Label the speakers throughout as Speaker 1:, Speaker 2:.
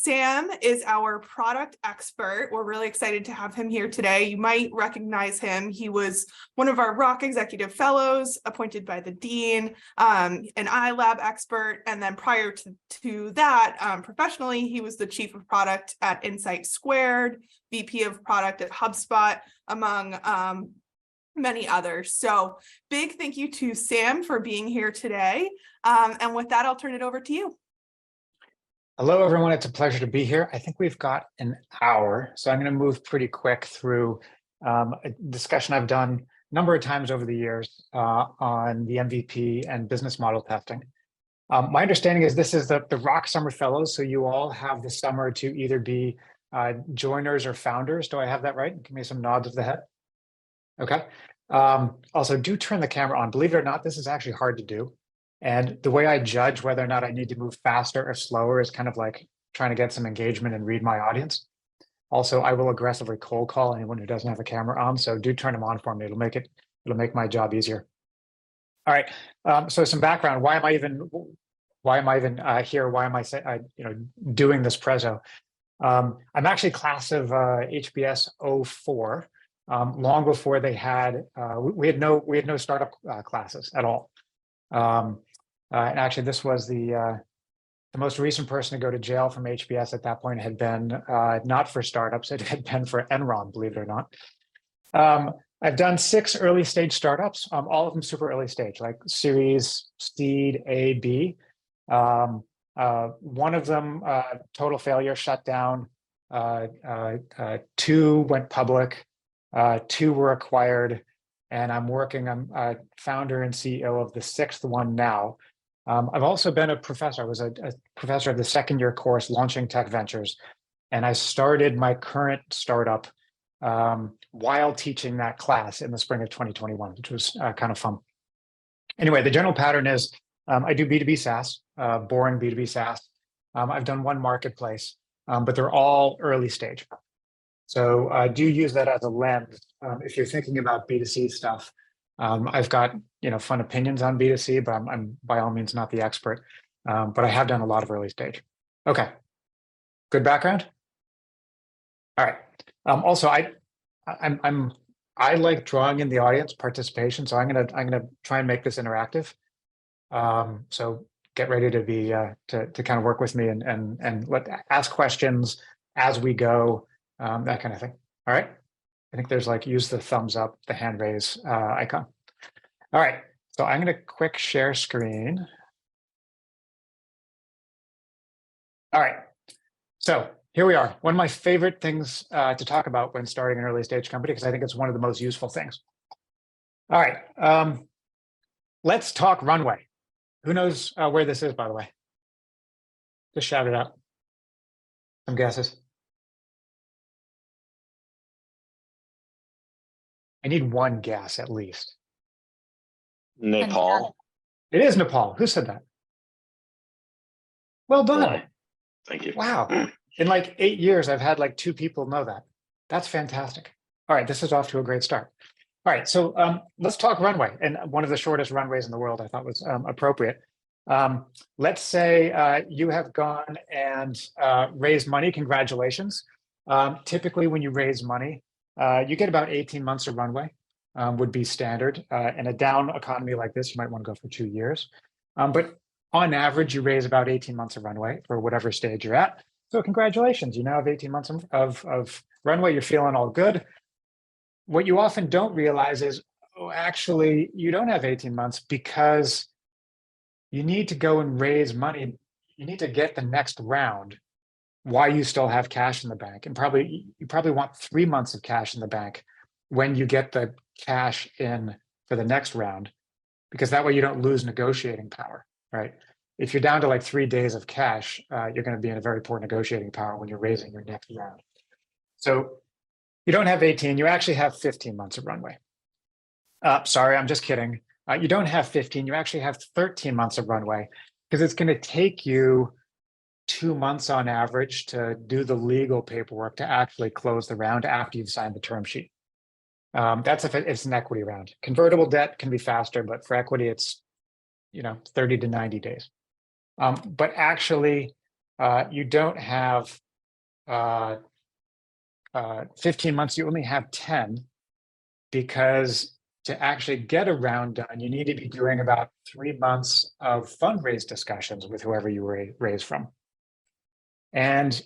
Speaker 1: Sam is our product expert. We're really excited to have him here today. You might recognize him. He was one of our Rock Executive Fellows appointed by the Dean, an iLab expert. And then prior to that, professionally, he was the Chief of Product at Insight Squared, VP of Product at HubSpot, among many others. So big thank you to Sam for being here today. And with that, I'll turn it over to you.
Speaker 2: Hello, everyone. It's a pleasure to be here. I think we've got an hour, so I'm going to move pretty quick through a discussion I've done a number of times over the years on the MVP and business model testing. My understanding is this is the Rock Summer Fellows, so you all have the summer to either be joiners or founders. Do I have that right? Give me some nods of the head. Okay. Also, do turn the camera on. Believe it or not, this is actually hard to do. And the way I judge whether or not I need to move faster or slower is kind of like trying to get some engagement and read my audience. Also, I will aggressively cold call anyone who doesn't have a camera on. So do turn them on for me. It'll make my job easier. All right. So some background. Why am I even here? Why am I doing this prezzo? I'm actually class of HBS 04. Long before they had, we had no startup classes at all. And actually, this was the most recent person to go to jail from HBS at that point had been not for startups, it had been for Enron, believe it or not. I've done 6 early stage startups, all of them super early stage, like Series, Seed, A, B. One of them, total failure, shut down. 2 went public. 2 were acquired, and I'm founder and CEO of the 6th one now. I've also been a professor. I was a professor of the 2nd-year course, Launching Tech Ventures, and I started my current startup while teaching that class in the spring of 2021, which was kind of fun. Anyway, the general pattern is I do B2B SaaS, boring B2B SaaS. I've done 1 marketplace, but they're all early stage. So do use that as a lens if you're thinking about B2C stuff. I've got fun opinions on B2C, but I'm by all means not the expert. But I have done a lot of early stage. Okay, good background. All right. Also, I like drawing in the audience participation, so I'm gonna try and make this interactive. So get ready to be to kind of work with me and ask questions as we go. That kind of thing. All right. I think there's use the thumbs up, the hand raise icon. All right. So I'm going to quick share screen. All right. So here we are. One of my favorite things to talk about when starting an early stage company, because I think it's one of the most useful things. All right. Let's talk Runway. Who knows where this is, by the way? Just shout it out. Some guesses. I need 1 guess at least.
Speaker 3: Nepal.
Speaker 2: It is Nepal. Who said that? Well done.
Speaker 3: Boy, thank you.
Speaker 2: Wow. In 8 years, I've had 2 people know that. That's fantastic. All right, this is off to a great start. All right, so let's talk Runway. And one of the shortest runways in the world I thought was appropriate. Let's say you have gone and raised money. Congratulations. Typically, when you raise money, you get about 18 months of runway, would be standard. In a down economy like this, you might want to go for 2 years. But on average, you raise about 18 months of runway for whatever stage you're at. So congratulations, you now have 18 months of runway. You're feeling all good. What you often don't realize is, oh, actually, you don't have 18 months because you need to go and raise money. You need to get the next round while you still have cash in the bank. And you probably want 3 months of cash in the bank when you get the cash in for the next round, because that way you don't lose negotiating power, right? If you're down to 3 days of cash, you're going to be in a very poor negotiating power when you're raising your next round. So you don't have 18, you actually have 15 months of runway. Sorry, I'm just kidding. You don't have 15, you actually have 13 months of runway, because it's going to take you 2 months on average to do the legal paperwork to actually close the round after you've signed the term sheet. That's if it's an equity round. Convertible debt can be faster, but for equity, it's 30 to 90 days. But actually, you don't have 15 months, you only have 10, because to actually get a round done, you need to be doing about 3 months of fundraise discussions with whoever you raise from. And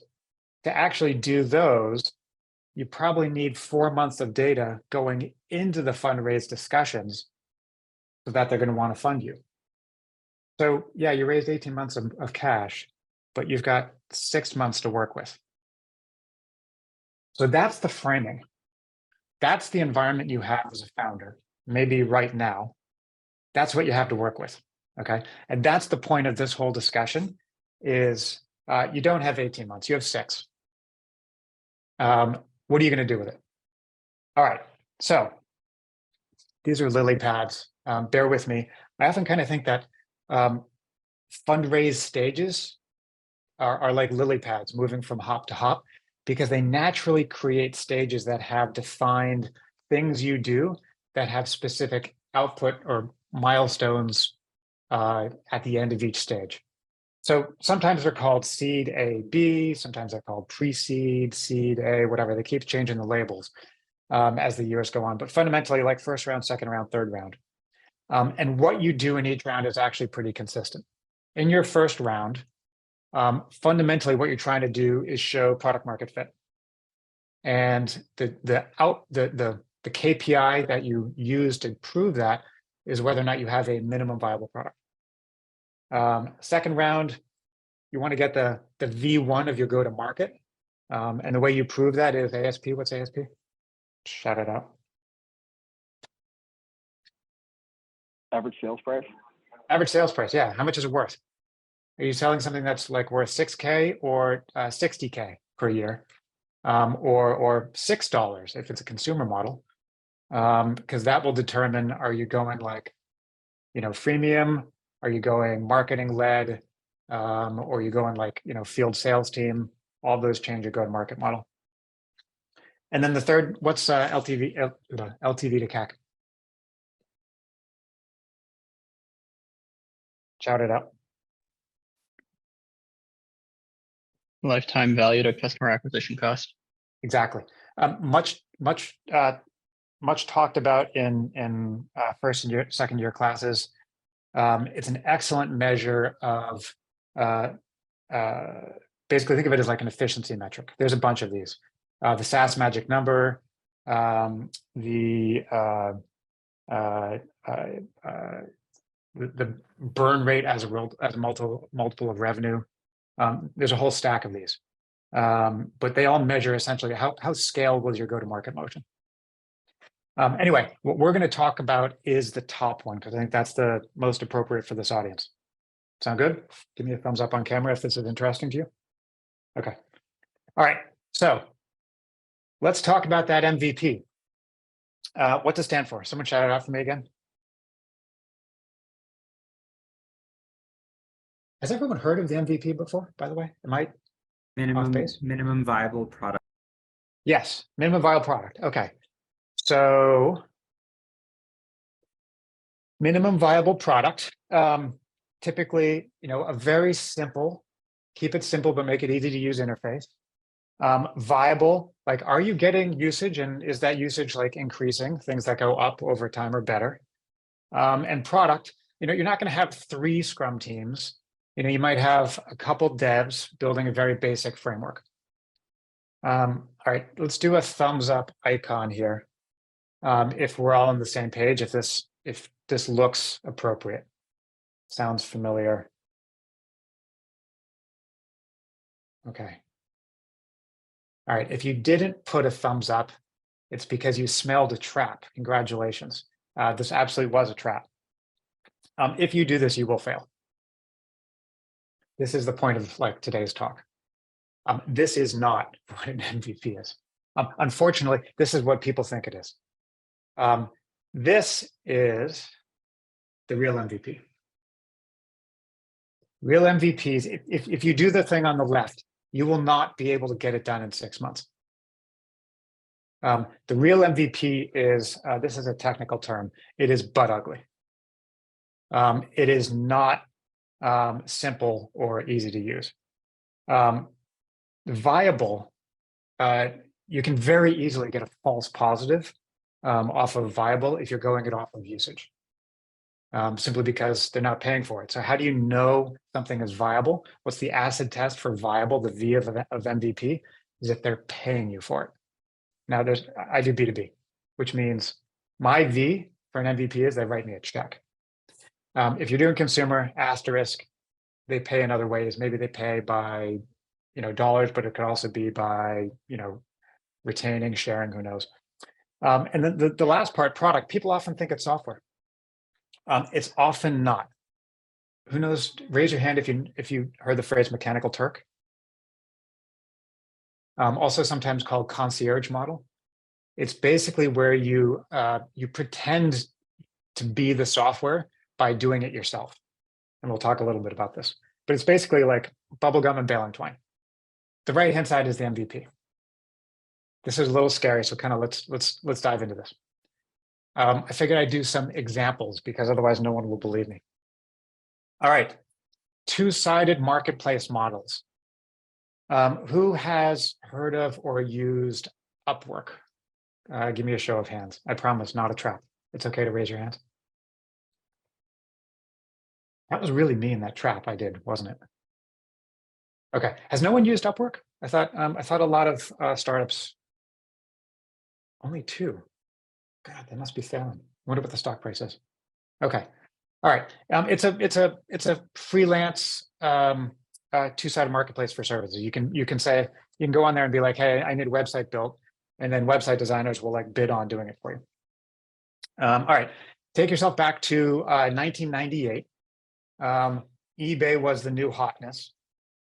Speaker 2: to actually do those, you probably need 4 months of data going into the fundraise discussions so that they're going to want to fund you. So yeah, you raised 18 months of cash, but you've got 6 months to work with. So that's the framing. That's the environment you have as a founder, maybe right now. That's what you have to work with, okay? And that's the point of this whole discussion is you don't have 18 months, you have 6. What are you going to do with it? All right, so these are lily pads. Bear with me. I often kind of think that fundraise stages are like lily pads moving from hop to hop, because they naturally create stages that have defined things you do that have specific output or milestones at the end of each stage. So sometimes they're called seed A, B, sometimes they're called pre-seed, seed A, whatever. They keep changing the labels as the years go on, but fundamentally like first round, second round, third round. And what you do in each round is actually pretty consistent. In your first round, fundamentally what you're trying to do is show product market fit. And the KPI that you use to prove that is whether or not you have a minimum viable product. Second round, you want to get the V1 of your go-to-market. And the way you prove that is ASP. What's ASP? Shout it out.
Speaker 3: Average sales price.
Speaker 2: Average sales price, yeah. How much is it worth? Are you selling something that's like worth 6K or 60K per year? Or $6 if it's a consumer model? Because that will determine, are you going like, freemium? Are you going marketing led? Or are you going like, field sales team? All those change your go-to-market model. And then the third, what's LTV to CAC? Shout it out.
Speaker 4: Lifetime value to customer acquisition cost.
Speaker 2: Exactly. Much talked about in first and second year classes. It's an excellent measure of basically think of it as like an efficiency metric. There's a bunch of these. The SaaS magic number, the burn rate as a multiple of revenue. There's a whole stack of these, but they all measure essentially how scalable is your go-to-market motion. Anyway, what we're going to talk about is the top one, because I think that's the most appropriate for this audience. Sound good? Give me a thumbs up on camera if this is interesting to you. Okay. All right. So let's talk about that MVP. What does it stand for? Someone shout it out for me again. Has everyone heard of the MVP before, by the way? Am I off base?
Speaker 5: Minimum viable product.
Speaker 2: Yes, minimum viable product. Okay. So minimum viable product, typically, a very simple, keep it simple, but make it easy to use interface. Viable, like, are you getting usage, and is that usage like increasing, things that go up over time or better? And product, you're not going to have 3 Scrum teams. You might have a couple devs building a very basic framework. All right, let's do a thumbs up icon here. If we're all on the same page, if this looks appropriate, sounds familiar. Okay. All right, if you didn't put a thumbs up, it's because you smelled a trap. Congratulations. This absolutely was a trap. If you do this, you will fail. This is the point of like today's talk. This is not what an MVP is. Unfortunately, this is what people think it is. This is the real MVP. Real MVPs, if you do the thing on the left, you will not be able to get it done in 6 months. The real MVP is, this is a technical term, it is butt ugly. It is not simple or easy to use. Viable, you can very easily get a false positive off of viable if you're going it off of usage. Simply because they're not paying for it. So how do you know something is viable? What's the acid test for viable? The V of MVP is if they're paying you for it. Now I do B2B, which means my V for an MVP is they write me a check. If you're doing consumer, asterisk, they pay in other ways. Maybe they pay by, dollars, but it could also be by, retaining, sharing, who knows. And then the last part, product, people often think it's software. It's often not. Who knows? Raise your hand if you heard the phrase mechanical Turk. Also sometimes called concierge model. It's basically where you pretend to be the software by doing it yourself. And we'll talk a little bit about this. But it's basically like bubblegum and baling twine. The right-hand side is the MVP. This is a little scary, so kind of let's dive into this. I figured I'd do some examples because otherwise no one will believe me. All right, two-sided marketplace models. Who has heard of or used Upwork? Give me a show of hands. I promise, not a trap. It's okay to raise your hand. That was really mean, that trap I did, wasn't it? Okay, has no one used Upwork? I thought a lot of startups. Only 2. God, they must be failing. Wonder what the stock price is. Okay, all right. It's a freelance two-sided marketplace for services. You can say, you can go on there and be like, hey, I need a website built, and then website designers will like bid on doing it for you. All right, take yourself back to 1998. eBay was the new hotness,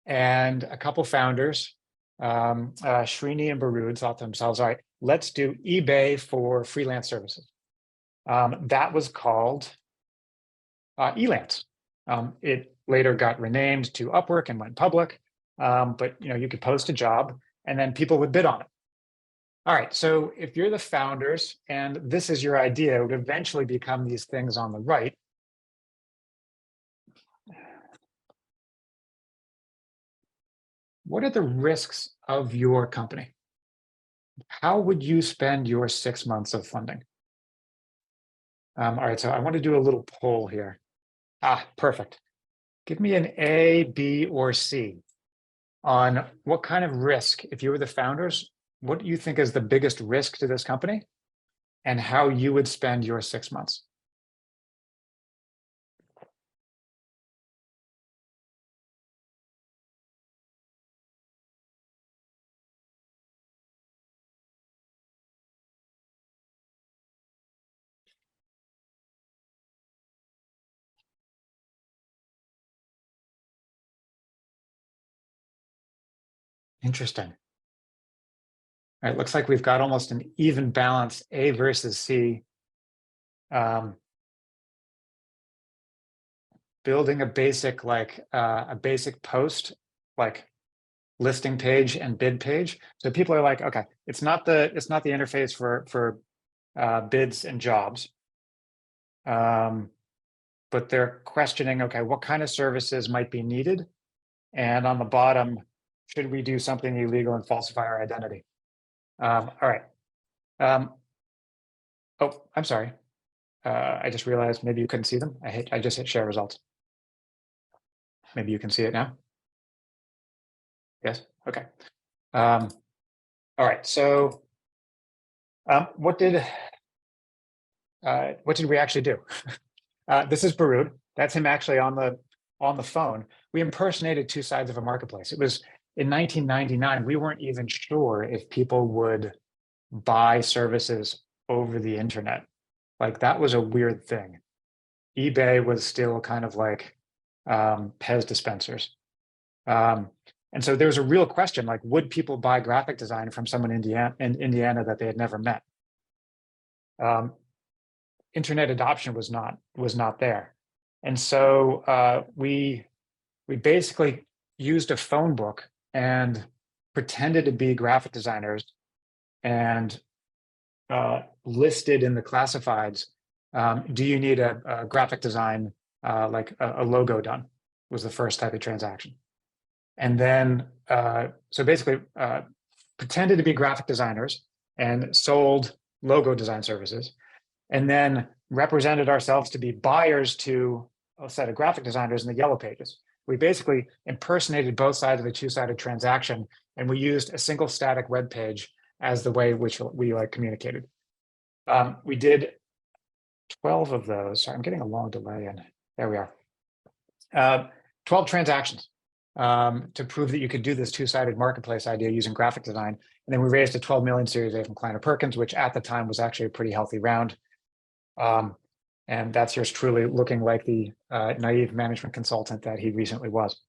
Speaker 2: and a couple founders, Srini and Barud, thought to themselves, all right, let's do eBay for freelance services. That was called Elance. It later got renamed to Upwork and went public, but you could post a job and then people would bid on it. All right, so if you're the founders and this is your idea, it would eventually become these things on the right. What are the risks of your company? How would you spend your 6 months of funding? All right, so I want to do a little poll here. Perfect. Give me an A, B, or C on what kind of risk, if you were the founders, what do you think is the biggest risk to this company and how you would spend your 6 months? Interesting. All right, looks like we've got almost an even balance, A versus C. Building a basic post, like listing page and bid page. So people are like, okay, it's not the interface for bids and jobs. But they're questioning, okay, what kind of services might be needed? And on the bottom, should we do something illegal and falsify our identity? All right. Oh, I'm sorry. I just realized maybe you couldn't see them. I just hit share results. Maybe you can see it now. Yes. Okay. All right. So, what did we actually do? This is Barud. That's him actually on the phone. We impersonated two sides of a marketplace. It was in 1999. We weren't even sure if people would buy services over the internet. Like that was a weird thing. eBay was still kind of like Pez dispensers. And so there was a real question, like, would people buy graphic design from someone in Indiana that they had never met? Internet adoption was not there. And so we basically used a phone book and pretended to be graphic designers and listed in the classifieds, do you need a graphic design, like a logo done, was the first type of transaction. And then, so basically pretended to be graphic designers and sold logo design services, and then represented ourselves to be buyers to a set of graphic designers in the yellow pages. We basically impersonated both sides of a two-sided transaction, and we used a single static web page as the way which we like communicated. We did 12 of those. Sorry, I'm getting a long delay in. There we are. 12 transactions to prove that you could do this two-sided marketplace idea using graphic design. And then we raised a 12 million Series A from Kleiner Perkins, which at the time was actually a pretty healthy round. And that's yours truly looking like the naive management consultant that he recently was.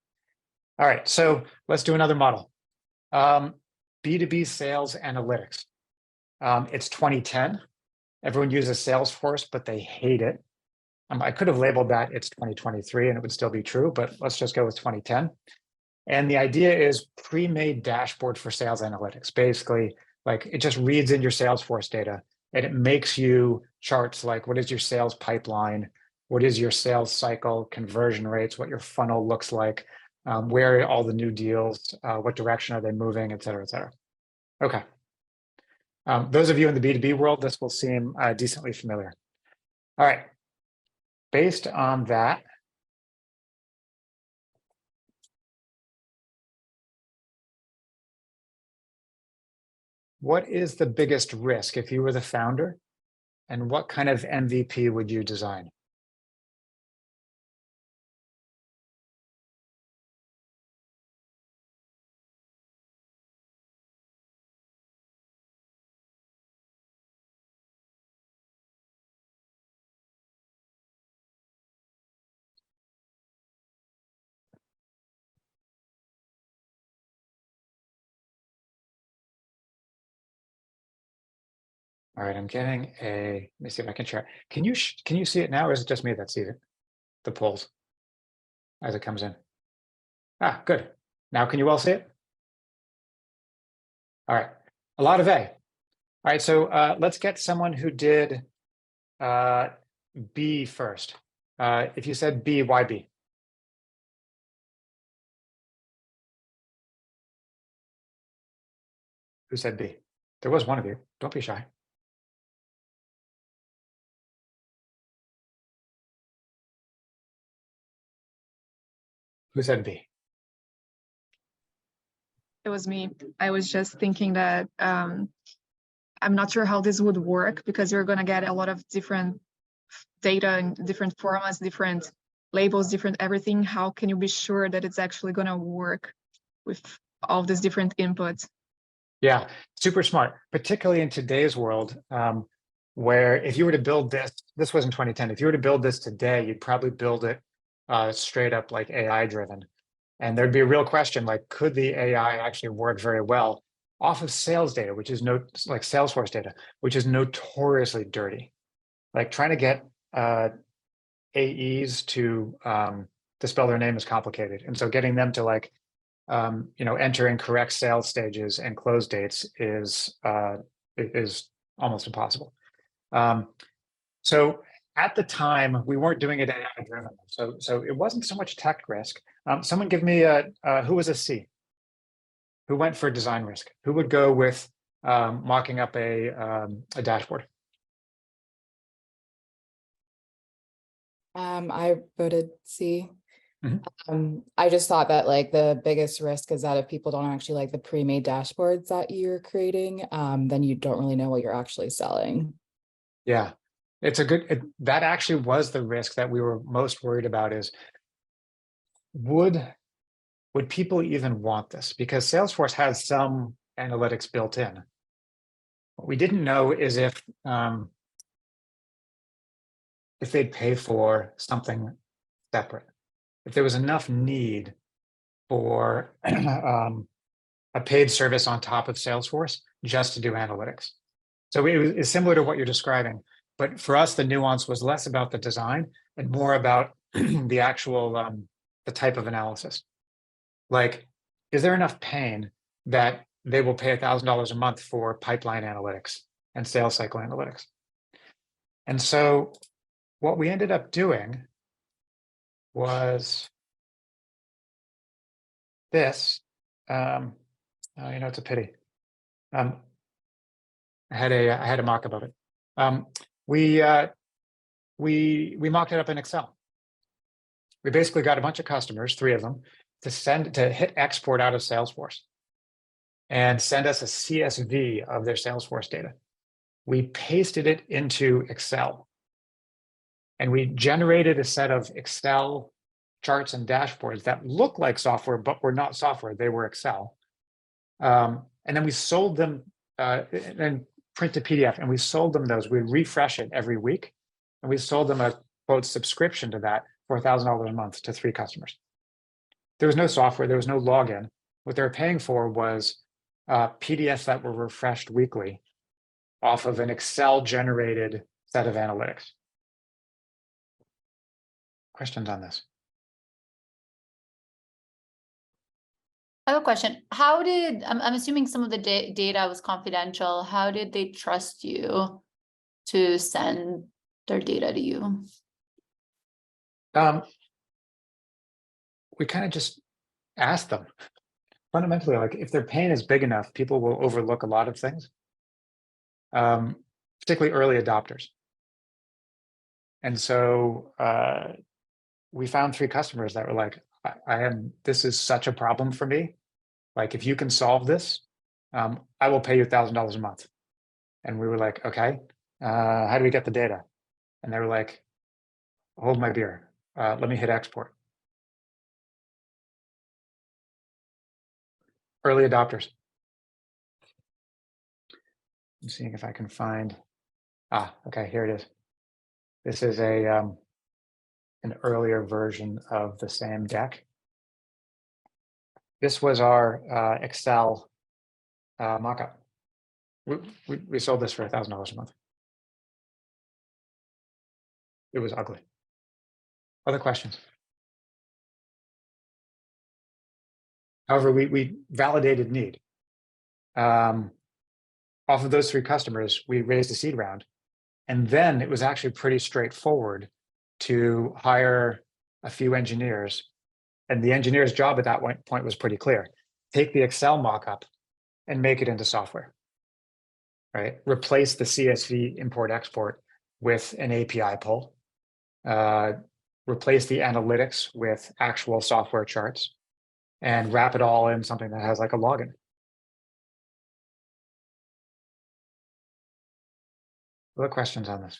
Speaker 2: All right, so let's do another model. B2B sales analytics. It's 2010. Everyone uses Salesforce, but they hate it. I could have labeled that it's 2023 and it would still be true, but let's just go with 2010. And the idea is pre-made dashboard for sales analytics. Basically, like it just reads in your Salesforce data and it makes you charts like what is your sales pipeline, what is your sales cycle, conversion rates, what your funnel looks like, where are all the new deals, what direction are they moving, et cetera, et cetera. Okay. Those of you in the B2B world, this will seem decently familiar. All right. Based on that, what is the biggest risk if you were the founder, and what kind of MVP would you design? All right, I'm getting a, let me see if I can share. Can you see it now, or is it just me that sees it? The polls as it comes in. Ah, good. Now can you all see it? All right, a lot of A. All right, so let's get someone who did B first. If you said B, why B? Who said B? There was one of you. Don't be shy. Who said B?
Speaker 5: It was me. I was just thinking that I'm not sure how this would work because you're going to get a lot of different data in different formats, different labels, different everything. How can you be sure that it's actually going to work with all these different inputs?
Speaker 2: Yeah, super smart, particularly in today's world, where if you were to build this, this was in 2010, if you were to build this today, you'd probably build it straight up like AI driven. And there'd be a real question, like, could the AI actually work very well off of sales data, which is like Salesforce data, which is notoriously dirty. Like trying to get AEs to spell their name is complicated. And so getting them to like, enter in correct sales stages and close dates is almost impossible. So at the time, we weren't doing it AI driven. So it wasn't so much tech risk. Someone give me who was a C? Who went for design risk? Who would go with mocking up a dashboard?
Speaker 6: I voted C.
Speaker 2: Mhm.
Speaker 6: I just thought that like the biggest risk is that if people don't actually like the pre-made dashboards that you're creating, then you don't really know what you're actually selling.
Speaker 2: Yeah, it's a good, that actually was the risk that we were most worried about is would people even want this? Because Salesforce has some analytics built in. What we didn't know is if they'd pay for something separate, if there was enough need for a paid service on top of Salesforce just to do analytics. So it's similar to what you're describing, but for us, the nuance was less about the design and more about the actual, the type of analysis. Like, is there enough pain that they will pay $1,000 a month for pipeline analytics and sales cycle analytics? And so what we ended up doing was this, oh, it's a pity. I had a mock-up of it. We mocked it up in Excel. We basically got a bunch of customers, 3 of them, to hit export out of Salesforce and send us a CSV of their Salesforce data. We pasted it into Excel, and we generated a set of Excel charts and dashboards that look like software, but were not software. They were Excel. And then we sold them and printed PDF, and we sold them those. We refresh it every week, and we sold them a quote subscription to that for $1,000 a month to 3 customers. There was no software. There was no login. What they were paying for was PDFs that were refreshed weekly off of an Excel generated set of analytics. Questions on this?
Speaker 7: I have a question. How did, I'm assuming some of the data was confidential. How did they trust you to send their data to you?
Speaker 2: We kind of just asked them. Fundamentally, like if their pain is big enough, people will overlook a lot of things, particularly early adopters. And so we found 3 customers that were like, this is such a problem for me. Like, if you can solve this, I will pay you $1,000 a month. And we were like, okay, how do we get the data? And they were like, hold my beer. Let me hit export. Early adopters. I'm seeing if I can find, okay, here it is. This is an earlier version of the same deck. This was our Excel mockup. We sold this for $1,000 a month. It was ugly. Other questions? However, we validated need. Off of those 3 customers, we raised a seed round. And then it was actually pretty straightforward to hire a few engineers. And the engineer's job at that point was pretty clear. Take the Excel mockup and make it into software, right? Replace the CSV import-export with an API pull. Replace the analytics with actual software charts, and wrap it all in something that has like a login. Other questions on this?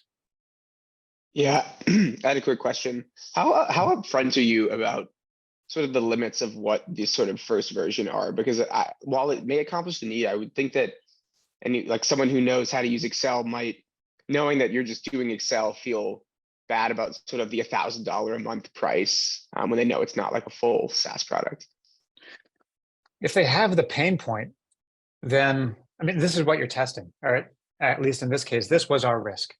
Speaker 8: Yeah, I had a quick question. How upfront are you about sort of the limits of what this sort of first version are? Because while it may accomplish the need, I would think that like someone who knows how to use Excel might, knowing that you're just doing Excel, feel bad about sort of the $1,000 a month price when they know it's not like a full SaaS product.
Speaker 2: If they have the pain point, then, I mean, this is what you're testing, all right? At least in this case, this was our risk,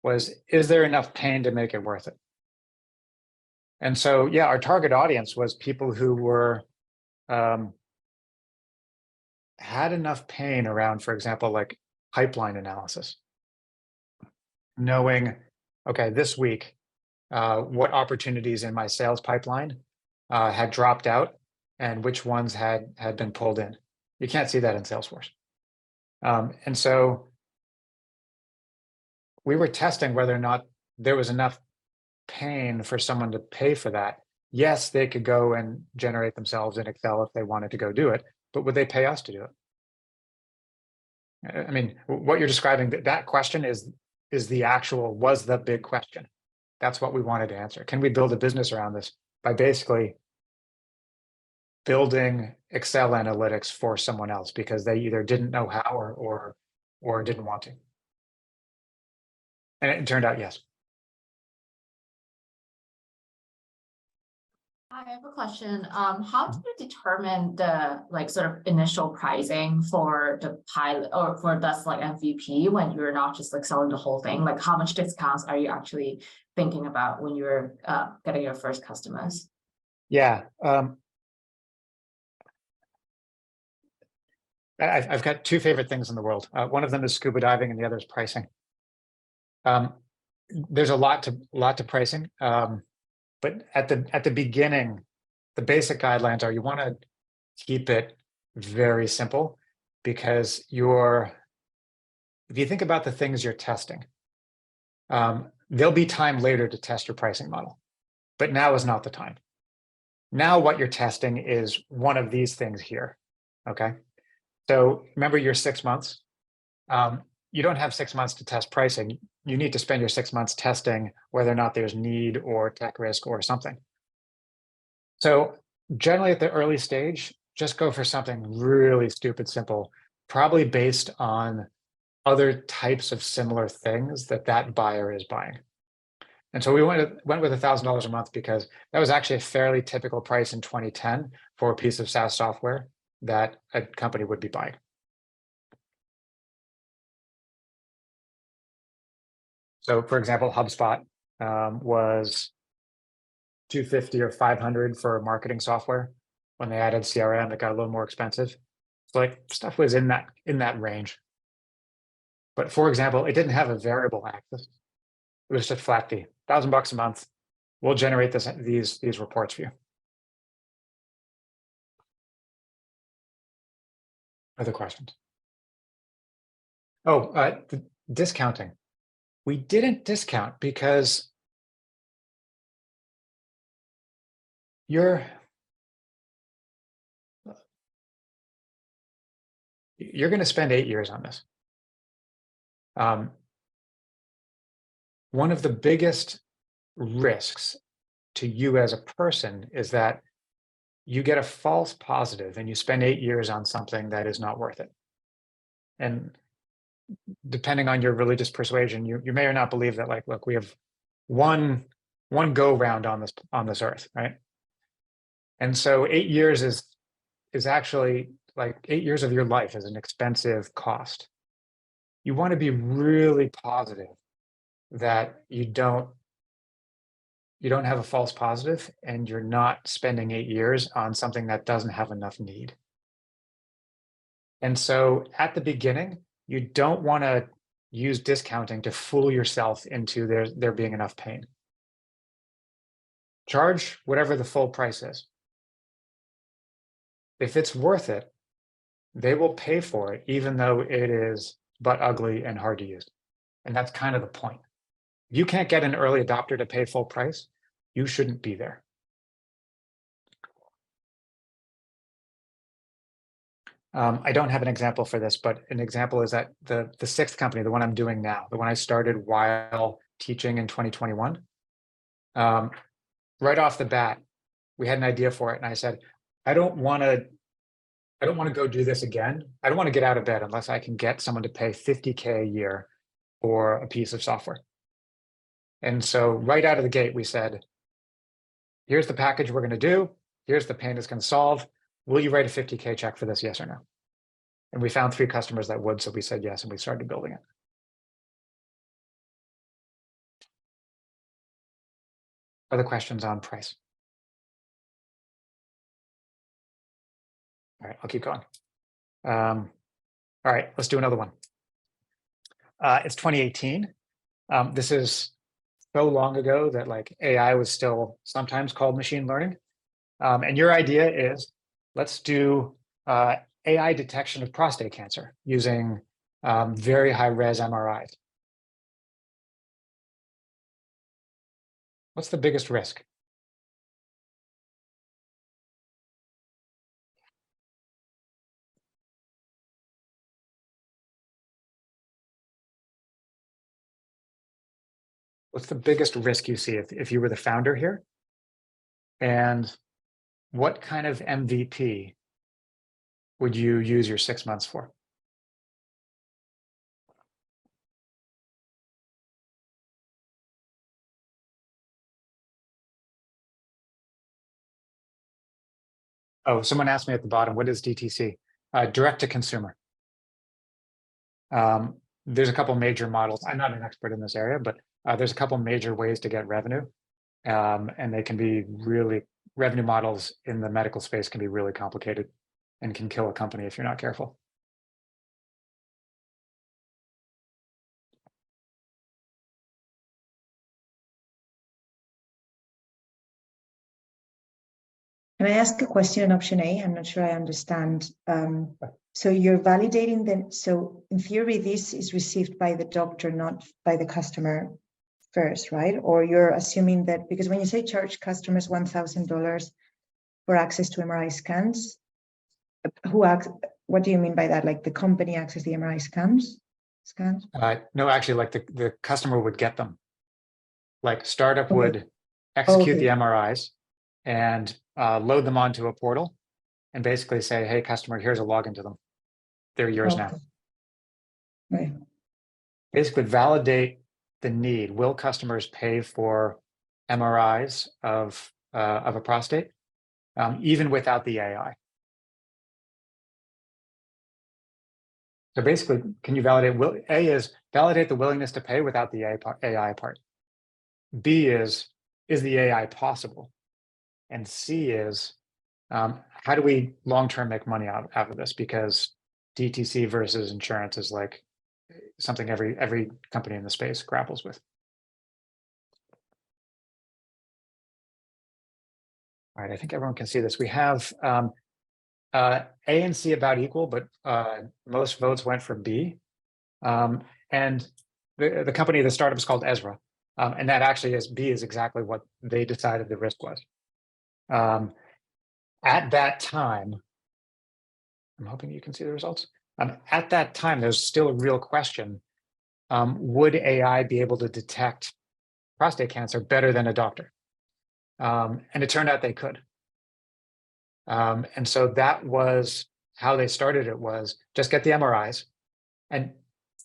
Speaker 2: is there enough pain to make it worth it? And so, yeah, our target audience was people who were, had enough pain around, for example, like pipeline analysis. Knowing, okay, this week, what opportunities in my sales pipeline had dropped out and which ones had been pulled in. You can't see that in Salesforce. And so we were testing whether or not there was enough pain for someone to pay for that. Yes, they could go and generate themselves in Excel if they wanted to go do it, but would they pay us to do it? I mean, what you're describing, that question was the big question. That's what we wanted to answer. Can we build a business around this by basically building Excel analytics for someone else because they either didn't know how or didn't want to? And it turned out yes.
Speaker 9: I have a question. How do you determine the sort of initial pricing for the pilot or for this MVP when you're not just selling the whole thing? Like how much discounts are you actually thinking about when you're getting your first customers?
Speaker 2: Yeah. I've got 2 favorite things in the world. One of them is scuba diving and the other is pricing. There's a lot to pricing. But at the beginning, the basic guidelines are you want to keep it very simple because if you think about the things you're testing, there'll be time later to test your pricing model, but now is not the time. Now what you're testing is one of these things here, okay? So remember your 6 months. You don't have 6 months to test pricing. You need to spend your 6 months testing whether or not there's need or tech risk or something. So generally at the early stage, just go for something really stupid simple, probably based on other types of similar things that buyer is buying. And so we went with $1,000 a month because that was actually a fairly typical price in 2010 for a piece of SaaS software that a company would be buying. So for example, HubSpot was $250 or $500 for marketing software. When they added CRM, it got a little more expensive. So like stuff was in that range. But for example, it didn't have a variable axis. It was just flat fee, $1,000 a month. We'll generate these reports for you. Other questions? Oh, the discounting. We didn't discount because you're going to spend 8 years on this. One of the biggest risks to you as a person is that you get a false positive and you spend 8 years on something that is not worth it. And depending on your religious persuasion, you may or not believe that, like, look, we have one go round on this earth, right? And so 8 years is actually like 8 years of your life is an expensive cost. You want to be really positive that you don't have a false positive and you're not spending 8 years on something that doesn't have enough need. And so at the beginning, you don't want to use discounting to fool yourself into there being enough pain. Charge whatever the full price is. If it's worth it, they will pay for it, even though it is but ugly and hard to use. And that's kind of the point. If you can't get an early adopter to pay full price, you shouldn't be there. I don't have an example for this, but an example is that the sixth company, the one I'm doing now, the one I started while teaching in 2021, right off the bat, we had an idea for it. And I said, I don't want to go do this again. I don't want to get out of bed unless I can get someone to pay $50K a year for a piece of software. And so right out of the gate, we said, here's the package we're going to do. Here's the pain it's going to solve. Will you write a $50K check for this, yes or no? And we found 3 customers that would, so we said yes, and we started building it. Other questions on price? All right, I'll keep going. All right, let's do another one. It's 2018. This is so long ago that like AI was still sometimes called machine learning. And your idea is, let's do AI detection of prostate cancer using very high-res MRIs. What's the biggest risk? What's the biggest risk you see if you were the founder here? And what kind of MVP would you use your 6 months for? Oh, someone asked me at the bottom, what is DTC? Direct to consumer. There's a couple major models. I'm not an expert in this area, but there's a couple major ways to get revenue. And they can be really, revenue models in the medical space can be really complicated and can kill a company if you're not careful.
Speaker 10: Can I ask a question on option A? I'm not sure I understand. So you're validating them. So in theory, this is received by the doctor, not by the customer first, right? Or you're assuming that, because when you say charge customers $1,000 for access to MRI scans, what do you mean by that? Like the company access the MRI scans?
Speaker 2: No, actually, like the customer would get them. Like startup
Speaker 10: Okay.
Speaker 2: would execute the
Speaker 10: Okay.
Speaker 2: MRIs and load them onto a portal and basically say, hey, customer, here's a login to them. They're yours now.
Speaker 10: Okay. Right.
Speaker 2: Basically validate the need. Will customers pay for MRIs of a prostate, even without the AI? So basically, can you validate, A is validate the willingness to pay without the AI part. B is the AI possible? And C is, how do we long-term make money out of this? Because DTC versus insurance is like something every company in the space grapples with. All right, I think everyone can see this. We have A and C about equal, but most votes went for B. And the company, the startup is called Ezra. And that actually is B is exactly what they decided the risk was. At that time, I'm hoping you can see the results. At that time, there's still a real question. Would AI be able to detect prostate cancer better than a doctor? And it turned out they could. And so that was how they started it, was just get the MRIs and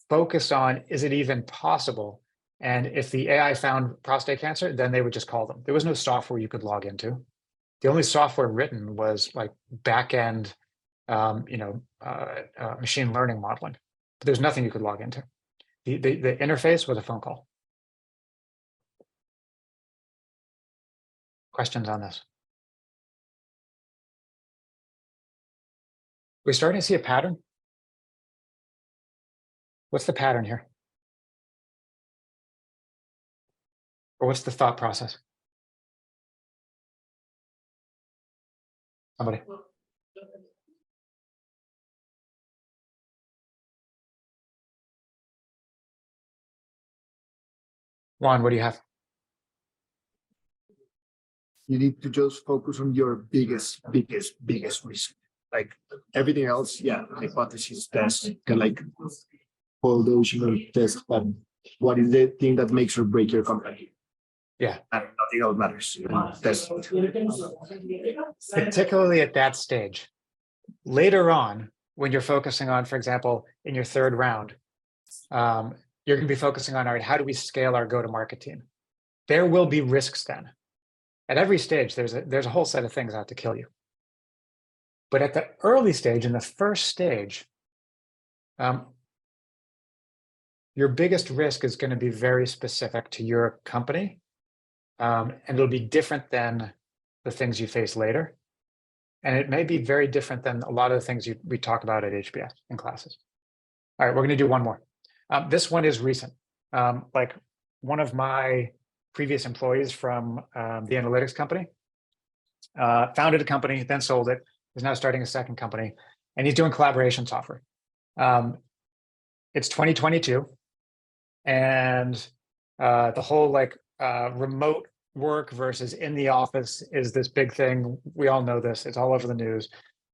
Speaker 2: focus on, is it even possible? And if the AI found prostate cancer, then they would just call them. There was no software you could log into. The only software written was like back-end, machine learning modeling. But there's nothing you could log into. The interface was a phone call. Questions on this? We're starting to see a pattern. What's the pattern here? Or what's the thought process? Somebody. Juan, what do you have?
Speaker 11: You need to just focus on your biggest risk. Like everything else, yeah, hypothesis test, can like all those tests, but what is the thing that makes or break your company?
Speaker 2: Yeah.
Speaker 11: And nothing else matters. Test.
Speaker 2: Particularly at that stage. Later on, when you're focusing on, for example, in your third round, you're going to be focusing on, all right, how do we scale our go-to-market team? There will be risks then. At every stage, there's a whole set of things out to kill you. But at the early stage, in the first stage, your biggest risk is going to be very specific to your company. And it'll be different than the things you face later. And it may be very different than a lot of the things we talk about at HBS in classes. All right, we're going to do one more. This one is recent. Like one of my previous employees from the analytics company founded a company, then sold it, is now starting a second company, and he's doing collaboration software. It's 2022, and the whole remote work versus in the office is this big thing. We all know this, it's all over the news.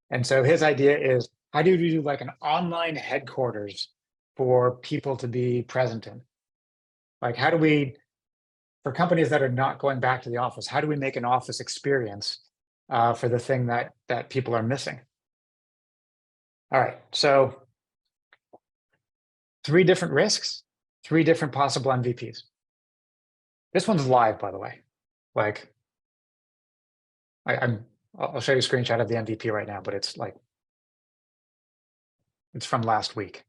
Speaker 2: And so his idea is, how do you do like an online headquarters for people to be present in? Like, how do we, for companies that are not going back to the office, how do we make an office experience for the thing that people are missing? All right, so 3 different risks, 3 different possible MVPs. This one's live, by the way. Like, I'll show you a screenshot of the MVP right now, but it's like, it's from last week.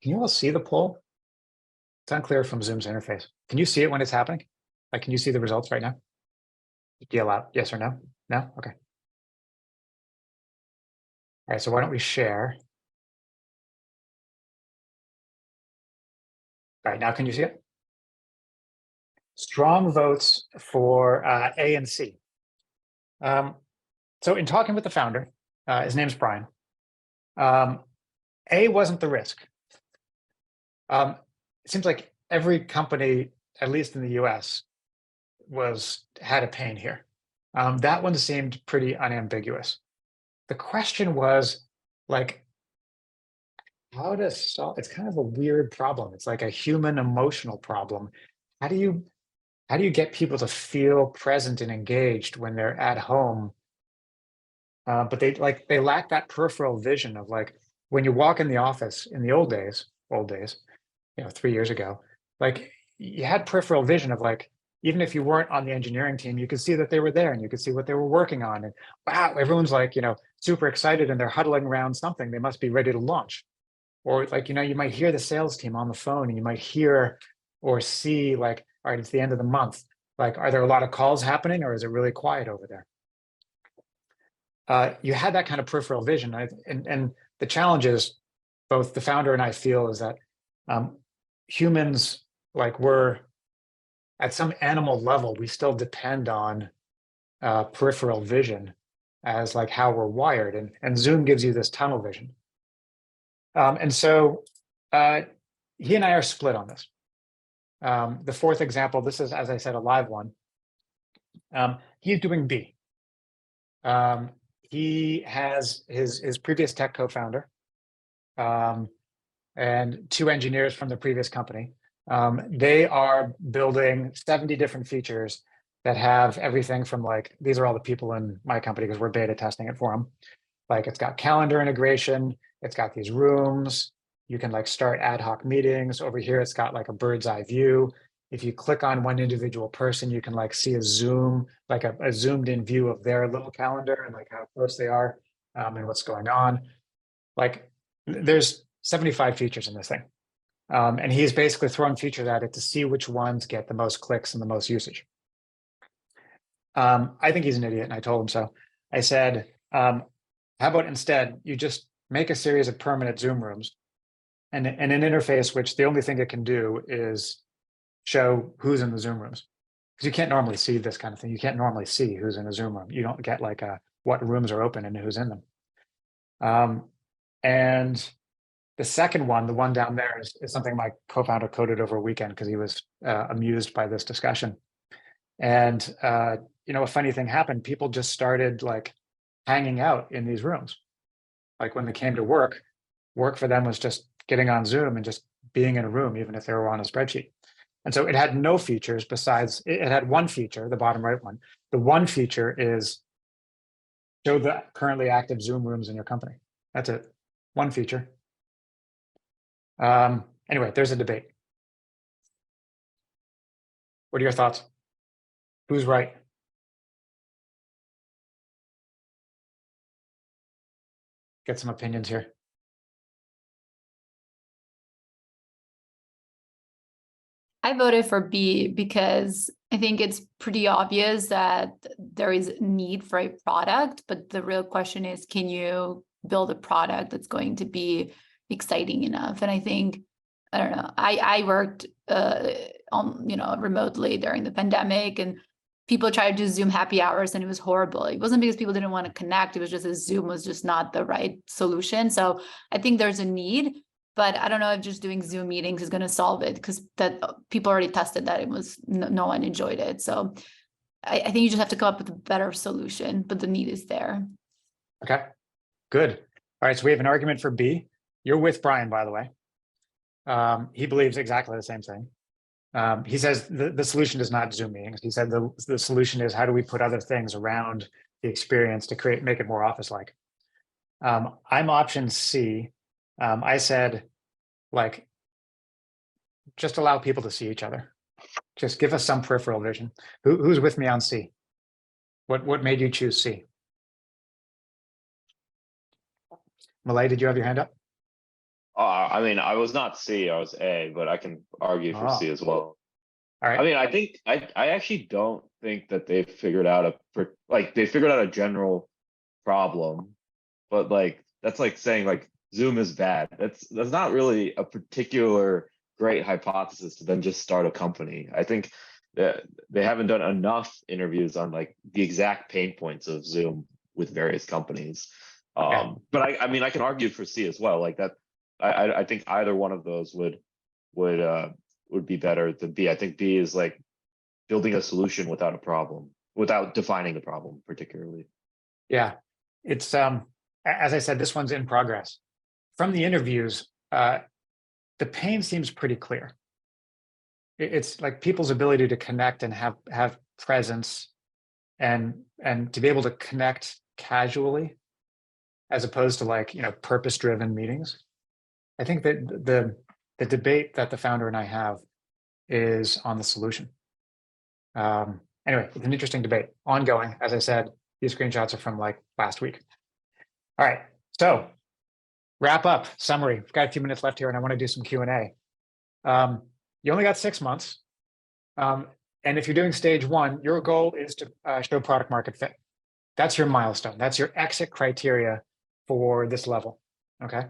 Speaker 2: Can you all see the poll? It's unclear from Zoom's interface. Can you see it when it's happening? Like, can you see the results right now? Deal out, yes or no? No? Okay. All right, so why don't we share? All right, now can you see it? Strong votes for A and C. So in talking with the founder, his name's Brian, A wasn't the risk. It seems like every company, at least in the US, had a pain here. That one seemed pretty unambiguous. The question was like, how to solve, it's kind of a weird problem. It's like a human emotional problem. How do you get people to feel present and engaged when they're at home? But they lack that peripheral vision of like when you walk in the office in the old days, 3 years ago, like you had peripheral vision of like, even if you weren't on the engineering team, you could see that they were there and you could see what they were working on. And wow, everyone's like, super excited and they're huddling around something. They must be ready to launch. Or like, you might hear the sales team on the phone and you might hear or see like, all right, it's the end of the month. Like, are there a lot of calls happening or is it really quiet over there? You had that kind of peripheral vision. And the challenge is both the founder and I feel is that humans, like we're at some animal level, we still depend on peripheral vision as like how we're wired. And Zoom gives you this tunnel vision. And so he and I are split on this. The fourth example, this is, as I said, a live one. He's doing B. He has his previous tech co-founder and 2 engineers from the previous company. They are building 70 different features that have everything from like, these are all the people in my company because we're beta testing it for them. Like it's got calendar integration, it's got these rooms, you can like start ad hoc meetings. Over here, it's got like a bird's eye view. If you click on one individual person, you can like see a zoom, like a zoomed in view of their little calendar and like how close they are and what's going on. Like there's 75 features in this thing. And he's basically throwing features at it to see which ones get the most clicks and the most usage. I think he's an idiot and I told him so. I said, how about instead you just make a series of permanent Zoom rooms and an interface which the only thing it can do is show who's in the Zoom rooms. Because you can't normally see this kind of thing. You can't normally see who's in a Zoom room. You don't get like what rooms are open and who's in them. And the second one, the one down there is something my co-founder coded over a weekend because he was amused by this discussion. And a funny thing happened. People just started like hanging out in these rooms. Like when they came to work for them was just getting on Zoom and just being in a room, even if they were on a spreadsheet. And so it had no features besides, it had one feature, the bottom right one. The one feature is show the currently active Zoom rooms in your company. That's it, one feature. Anyway, there's a debate. What are your thoughts? Who's right? Get some opinions here.
Speaker 7: I voted for B because I think it's pretty obvious that there is need for a product, but the real question is, can you build a product that's going to be exciting enough? And I think, I don't know, I worked remotely during the pandemic and people tried to do Zoom happy hours and it was horrible. It wasn't because people didn't want to connect. It was just that Zoom was just not the right solution. So I think there's a need. But I don't know if just doing Zoom meetings is going to solve it because that people already tested that it was no one enjoyed it. So I think you just have to come up with a better solution, but the need is there.
Speaker 2: Okay, good. All right, so we have an argument for B. You're with Brian, by the way. He believes exactly the same thing. He says the solution is not Zoom meetings. He said the solution is how do we put other things around the experience to make it more office-like. I'm option C. I said, like, just allow people to see each other. Just give us some peripheral vision. Who's with me on C? What made you choose C? Malay, did you have your hand up?
Speaker 12: I mean, I was not C, I was A, but I can argue for C as well.
Speaker 2: All All right.
Speaker 12: I mean, I think I actually don't think that they've figured out they figured out a general problem, but like that's like saying like Zoom is bad. That's not really a particular great hypothesis to then just start a company. I think that they haven't done enough interviews on like the exact pain points of Zoom with various companies. But I mean I can argue for C as well. Like that I think either one of those would be better than B. I think B is like building a solution without a problem, without defining the problem particularly.
Speaker 2: Yeah, it's as I said, this one's in progress. From the interviews, the pain seems pretty clear. It's like people's ability to connect and have presence and to be able to connect casually as opposed to like, purpose-driven meetings. I think that the debate that the founder and I have is on the solution. Anyway, it's an interesting debate, ongoing. As I said, these screenshots are from like last week. All right, so wrap up, summary. We've got a few minutes left here and I want to do some Q&A. You only got 6 months. And if you're doing stage 1, your goal is to show product market fit. That's your milestone. That's your exit criteria for this level, okay?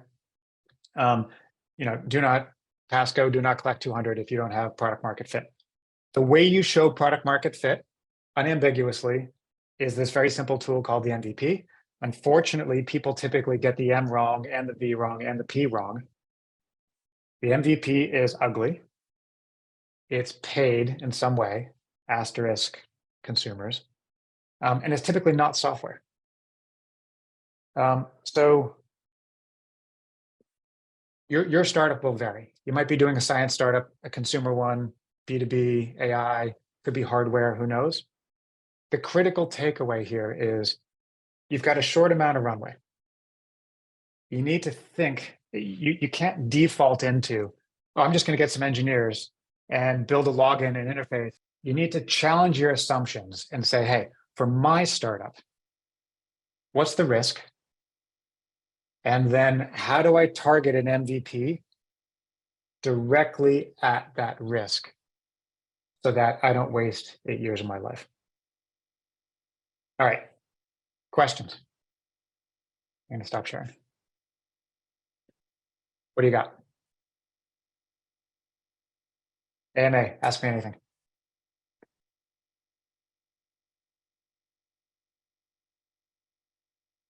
Speaker 2: Do not pass go, do not collect 200 if you don't have product market fit. The way you show product market fit unambiguously is this very simple tool called the MVP. Unfortunately, people typically get the M wrong and the V wrong and the P wrong. The MVP is ugly. It's paid in some way, asterisk consumers, and it's typically not software. So your startup will vary. You might be doing a science startup, a consumer one, B2B, AI, could be hardware, who knows? The critical takeaway here is you've got a short amount of runway. You need to think, you can't default into, oh, I'm just going to get some engineers and build a login and interface. You need to challenge your assumptions and say, hey, for my startup, what's the risk? And then how do I target an MVP directly at that risk so that I don't waste 8 years of my life? All right, questions? I'm gonna stop sharing. What do you got? AMA, ask me anything.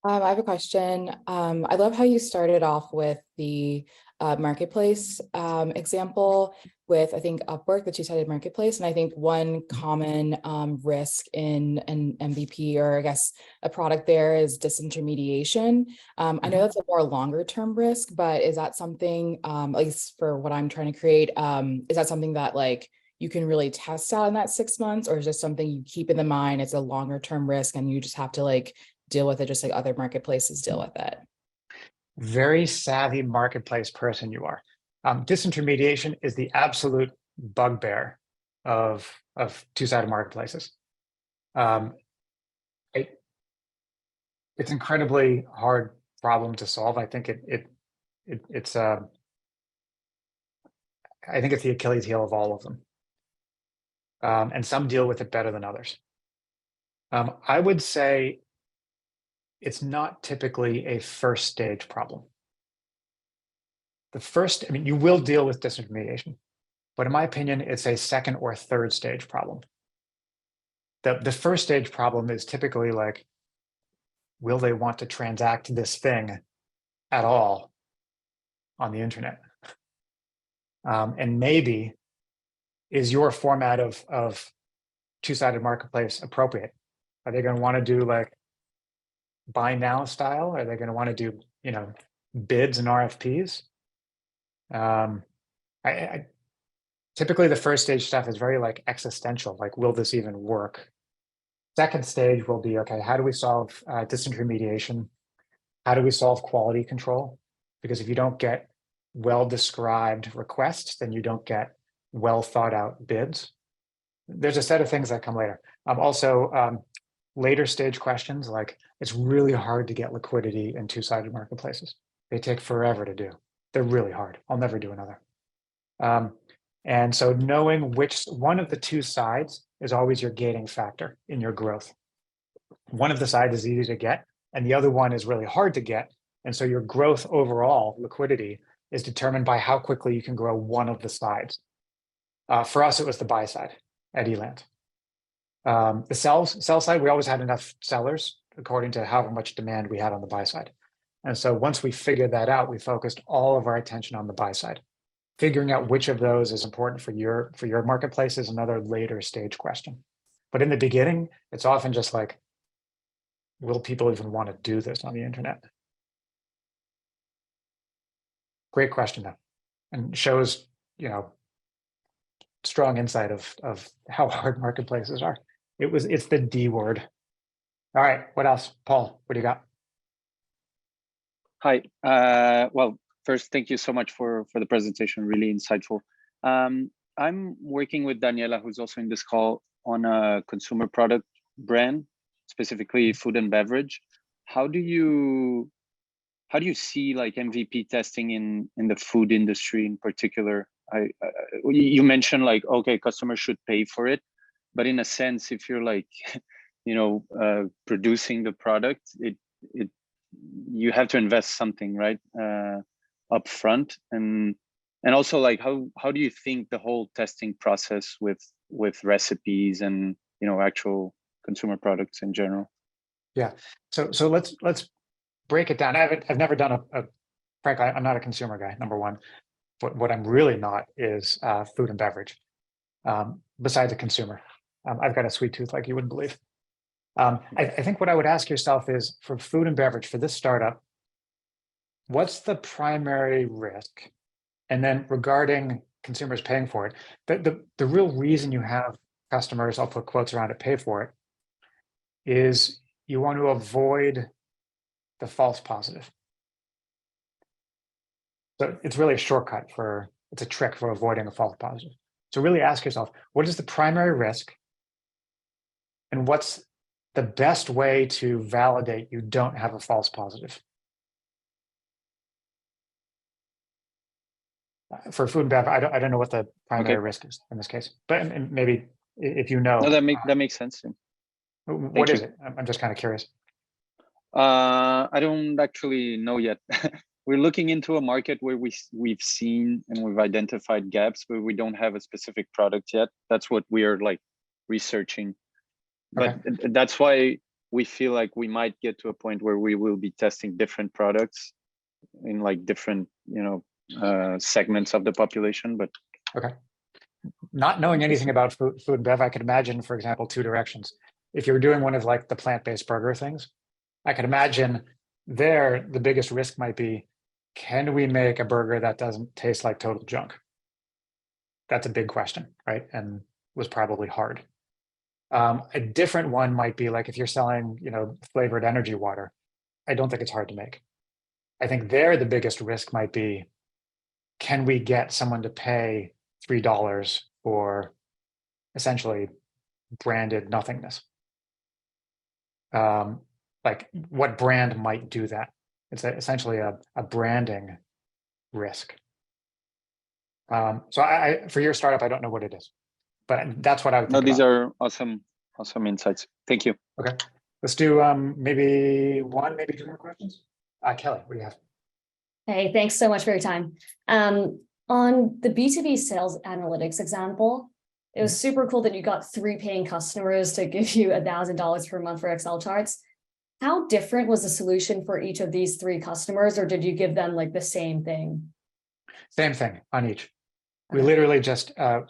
Speaker 6: I have a question. I love how you started off with the marketplace example with, I think, Upwork, the two-sided marketplace. And I think one common risk in an MVP, or I guess a product there, is disintermediation. I know that's a more longer-term risk, but is that something, at least for what I'm trying to create, is that something that like you can really test out in that 6 months, or is this something you keep in the mind? It's a longer-term risk and you just have to like deal with it just like other marketplaces deal with it?
Speaker 2: Very savvy marketplace person you are. Disintermediation is the absolute bugbear of two-sided marketplaces. It's incredibly hard problem to solve. I think it's I think it's the Achilles heel of all of them. And some deal with it better than others. I would say it's not typically a first stage problem. I mean, you will deal with disintermediation, but in my opinion, it's a second or third stage problem. The first stage problem is typically like, will they want to transact this thing at all on the internet? And maybe, is your format of two-sided marketplace appropriate? Are they going to want to do like buy now style? Are they going to want to do, bids and RFPs? I typically the first stage stuff is very like existential, like, will this even work? Second stage will be, okay, how do we solve disintermediation? How do we solve quality control? Because if you don't get well-described requests, then you don't get well thought out bids. There's a set of things that come later. Also, later stage questions, like, it's really hard to get liquidity in two-sided marketplaces. They take forever to do. They're really hard. I'll never do another. And so knowing which one of the two sides is always your gating factor in your growth. One of the sides is easy to get, and the other one is really hard to get. And so your growth overall, liquidity, is determined by how quickly you can grow one of the sides. For us, it was the buy side at Eland. The sell side, we always had enough sellers according to how much demand we had on the buy side. And so once we figured that out, we focused all of our attention on the buy side. Figuring out which of those is important for your marketplace is another later stage question. But in the beginning, it's often just like, will people even want to do this on the internet? Great question though, and shows, strong insight of how hard marketplaces are. It's the D word. All right, what else? Paul, what do you got?
Speaker 13: Hi. Well, first, thank you so much for the presentation. Really insightful. I'm working with Daniela, who's also in this call, on a consumer product brand, specifically food and beverage. How do you see like MVP testing in the food industry in particular? You mentioned like, okay, customers should pay for it, but in a sense, if you're like, producing the product, you have to invest something, right, upfront, and also like how do you think the whole testing process with recipes and actual consumer products in general?
Speaker 2: Yeah, so let's break it down. I've never done frankly, I'm not a consumer guy, number one. But what I'm really not is food and beverage. Besides a consumer, I've got a sweet tooth like you wouldn't believe. I think what I would ask yourself is, for food and beverage, for this startup, what's the primary risk? And then regarding consumers paying for it, the real reason you have customers, I'll put quotes around it, pay for it, is you want to avoid the false positive. So it's really a shortcut it's a trick for avoiding a false positive. So really ask yourself, what is the primary risk? And what's the best way to validate you don't have a false positive? For food and bev, I don't know what the primary risk is in this case, but maybe if you know.
Speaker 13: No, that makes sense.
Speaker 2: What is it? I'm just kind of curious.
Speaker 13: I don't actually know yet. We're looking into a market where we've seen and we've identified gaps, but we don't have a specific product yet. That's what we are like researching. But that's why we feel like we might get to a point where we will be testing different products in like different, segments of the population. But
Speaker 2: not knowing anything about food and bev, I could imagine, for example, two directions. If you were doing one of like the plant-based burger things, I could imagine there the biggest risk might be, can we make a burger that doesn't taste like total junk? That's a big question, right? And was probably hard. A different one might be like if you're selling, flavored energy water. I don't think it's hard to make. I think there the biggest risk might be, can we get someone to pay $3 for essentially branded nothingness? Like what brand might do that? It's essentially a branding risk. So for your startup, I don't know what it is, but that's what I would think.
Speaker 13: No, these are awesome insights. Thank you.
Speaker 2: Okay, let's do maybe two more questions. Kelly, what do you have?
Speaker 14: Hey, thanks so much for your time. On the B2B sales analytics example, it was super cool that you got 3 paying customers to give you $1,000 per month for Excel charts. How different was the solution for each of these 3 customers, or did you give them like the same thing?
Speaker 2: Same thing on each. We literally just how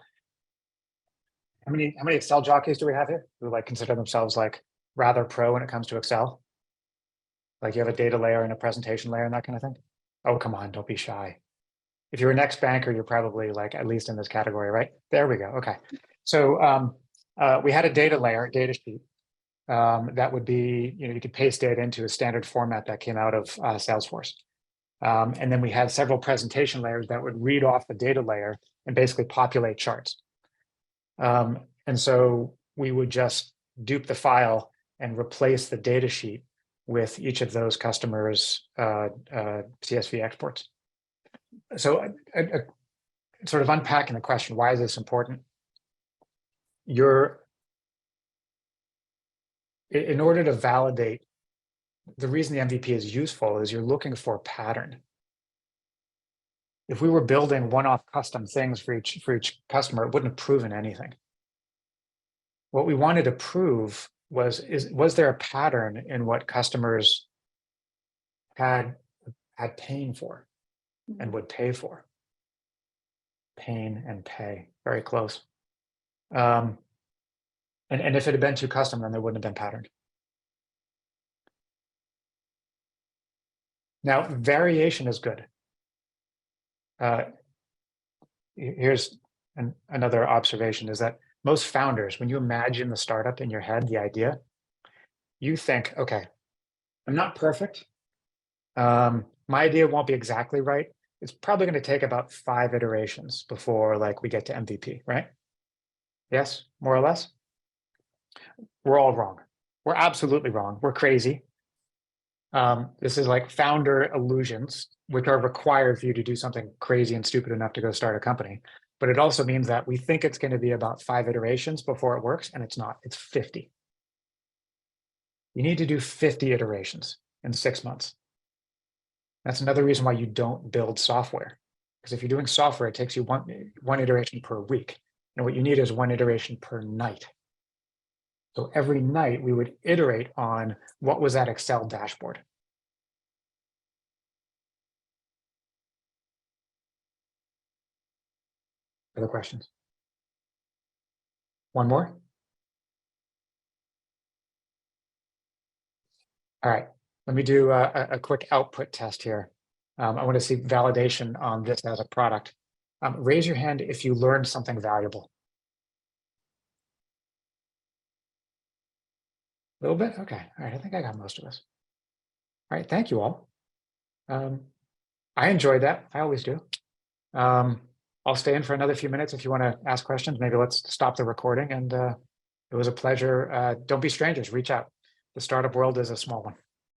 Speaker 2: many Excel jockeys do we have here who like consider themselves like rather pro when it comes to Excel? Like you have a data layer and a presentation layer and that kind of thing. Oh, come on, don't be shy. If you're an ex-banker, you're probably like at least in this category, right? There we go. Okay. So we had a data layer, data sheet. That would be, you could paste data into a standard format that came out of Salesforce. And then we had several presentation layers that would read off the data layer and basically populate charts. And so we would just dupe the file and replace the data sheet with each of those customers' CSV exports. So sort of unpacking the question, why is this important? In order to validate, the reason the MVP is useful is you're looking for a pattern. If we were building one-off custom things for each customer, it wouldn't have proven anything. What we wanted to prove was there a pattern in what customers had paying for and would pay for? Pain and pay, very close. And if it had been too custom, then there wouldn't have been patterned. Now, variation is good. Here's another observation is that most founders, when you imagine the startup in your head, the idea, you think, okay, I'm not perfect. My idea won't be exactly right. It's probably going to take about 5 iterations before like we get to MVP, right? Yes, more or less. We're all wrong. We're absolutely wrong. We're crazy. This is like founder illusions, which are required for you to do something crazy and stupid enough to go start a company. But it also means that we think it's going to be about 5 iterations before it works, and it's not. It's 50. You need to do 50 iterations in 6 months. That's another reason why you don't build software. Because if you're doing software, it takes you one iteration per week. And what you need is 1 iteration per night. So every night we would iterate on what was that Excel dashboard. Other questions? One more? All right, let me do a quick output test here. I want to see validation on this as a product. Raise your hand if you learned something valuable. A little bit? Okay, all right, I think I got most of this. All right, thank you all. I enjoyed that, I always do. I'll stay in for another few minutes if you want to ask questions. Maybe let's stop the recording, and it was a pleasure. Don't be strangers, reach out. The startup world is a small one.